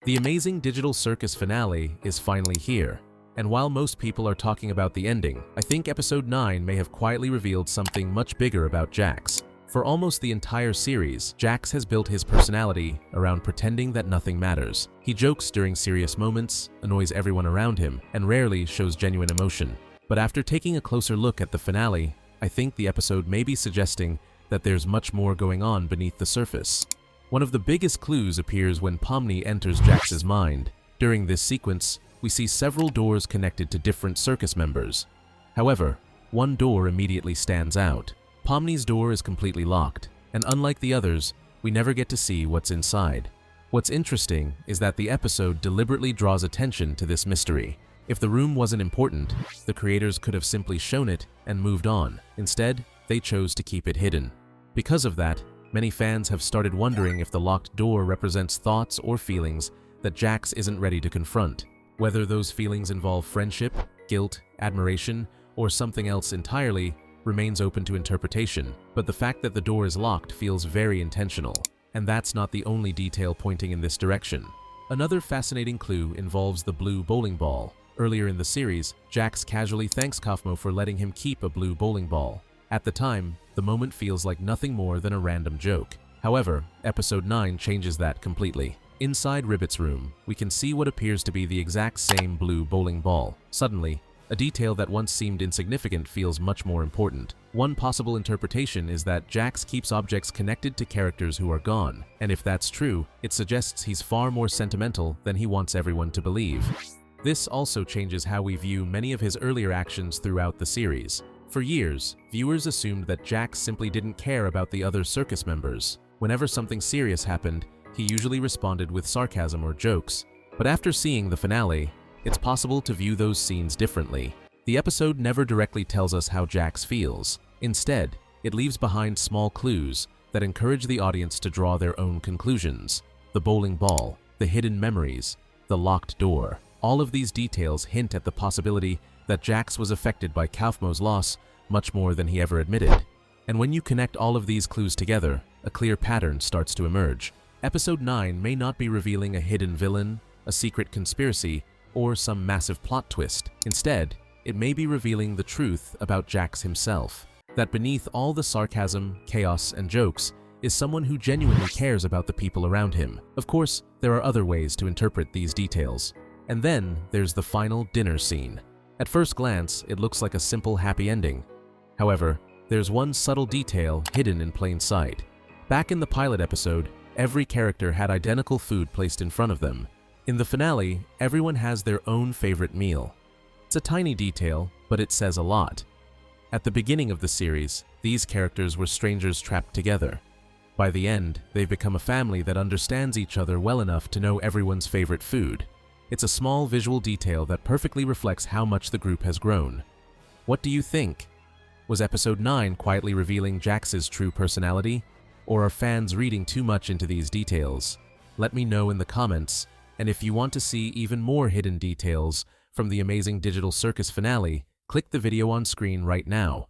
The Amazing Digital Circus finale is finally here, and while most people are talking about the ending, I think episode 9 may have quietly revealed something much bigger about Jax. For almost the entire series, Jax has built his personality around pretending that nothing matters. He jokes during serious moments, annoys everyone around him, and rarely shows genuine emotion. But after taking a closer look at the finale, I think the episode may be suggesting that there's much more going on beneath the surface. One of the biggest clues appears when Pomni enters Jax's mind. During this sequence, we see several doors connected to different circus members. However, one door immediately stands out. Pomni's door is completely locked, and unlike the others, we never get to see what's inside. What's interesting is that the episode deliberately draws attention to this mystery. If the room wasn't important, the creators could have simply shown it and moved on. Instead, they chose to keep it hidden. Because of that, many fans have started wondering if the locked door represents thoughts or feelings that Jax isn't ready to confront. Whether those feelings involve friendship, guilt, admiration, or something else entirely remains open to interpretation, but the fact that the door is locked feels very intentional. And that's not the only detail pointing in this direction. Another fascinating clue involves the blue bowling ball. Earlier in the series, Jax casually thanks Kaufmo for letting him keep a blue bowling ball. At the time, the moment feels like nothing more than a random joke. However, episode 9 changes that completely. Inside Ribbit's room, we can see what appears to be the exact same blue bowling ball. Suddenly, a detail that once seemed insignificant feels much more important. One possible interpretation is that Jax keeps objects connected to characters who are gone, and if that's true, it suggests he's far more sentimental than he wants everyone to believe. This also changes how we view many of his earlier actions throughout the series. For years, viewers assumed that Jax simply didn't care about the other circus members. Whenever something serious happened, he usually responded with sarcasm or jokes. But after seeing the finale, it's possible to view those scenes differently. The episode never directly tells us how Jax feels. Instead, it leaves behind small clues that encourage the audience to draw their own conclusions. The bowling ball, the hidden memories, the locked door. All of these details hint at the possibility that Jax was affected by Kaufmo's loss much more than he ever admitted. And when you connect all of these clues together, a clear pattern starts to emerge. Episode 9 may not be revealing a hidden villain, a secret conspiracy, or some massive plot twist. Instead, it may be revealing the truth about Jax himself. That beneath all the sarcasm, chaos, and jokes is someone who genuinely cares about the people around him. Of course, there are other ways to interpret these details. And then there's the final dinner scene. At first glance, it looks like a simple happy ending. However, there's one subtle detail hidden in plain sight. Back in the pilot episode, every character had identical food placed in front of them. In the finale, everyone has their own favorite meal. It's a tiny detail, but it says a lot. At the beginning of the series, these characters were strangers trapped together. By the end, they've become a family that understands each other well enough to know everyone's favorite food. It's a small visual detail that perfectly reflects how much the group has grown. What do you think? Was episode 9 quietly revealing Jax's true personality? Or are fans reading too much into these details? Let me know in the comments, and if you want to see even more hidden details from the Amazing Digital Circus finale, click the video on screen right now.